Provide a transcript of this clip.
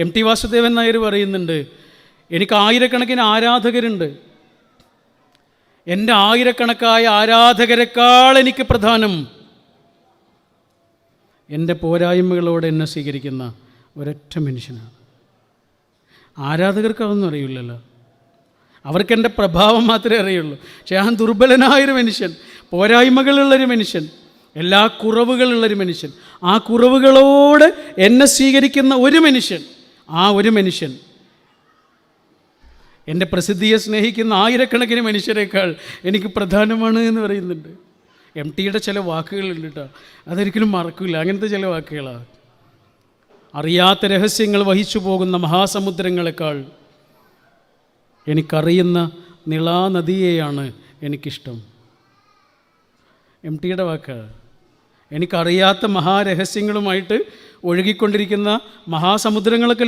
M T Vasudevan Nair പറയുന്നുണ്ട്, എനിക്ക് ആയിരക്കണക്കിന് ആരാധകരുണ്ട്, എൻ്റെ ആയിരക്കണക്കായ ആരാധകരെക്കാൾ എനിക്ക് പ്രധാനം എൻ്റെ പോരായ്മകളോടെ എന്നെ സ്വീകരിക്കുന്ന ഒരൊറ്റ മനുഷ്യനാണ്. ആരാധകർക്ക് അതൊന്നും അറിയില്ലല്ലോ, അവർക്കെൻ്റെ പ്രഭാവം മാത്രമേ അറിയുള്ളൂ. പക്ഷേ ഞാൻ ദുർബലനായൊരു മനുഷ്യൻ, പോരായ്മകളുള്ളൊരു മനുഷ്യൻ, എല്ലാ കുറവുകളുള്ളൊരു മനുഷ്യൻ, ആ കുറവുകളോട് എന്നെ സ്വീകരിക്കുന്ന ഒരു മനുഷ്യൻ, ആ ഒരു മനുഷ്യൻ എൻ്റെ പ്രസിദ്ധിയെ സ്നേഹിക്കുന്ന ആയിരക്കണക്കിന് മനുഷ്യരെക്കാൾ എനിക്ക് പ്രധാനമാണ് എന്ന് പറയുന്നുണ്ട്. എം ടിയുടെ ചില വാക്കുകളുണ്ട് കേട്ടോ, അതൊരിക്കലും മറക്കില്ല. അങ്ങനത്തെ ചില വാക്കുകളാണ്. അറിയാത്ത രഹസ്യങ്ങൾ വഹിച്ചു പോകുന്ന മഹാസമുദ്രങ്ങളെക്കാൾ എനിക്കറിയുന്ന നിളാനദിയെയാണ് എനിക്കിഷ്ടം. എം ടിയുടെ വാക്കാണ്. എനിക്കറിയാത്ത മഹാരഹസ്യങ്ങളുമായിട്ട് ഒഴുകിക്കൊണ്ടിരിക്കുന്ന മഹാസമുദ്രങ്ങളൊക്കെ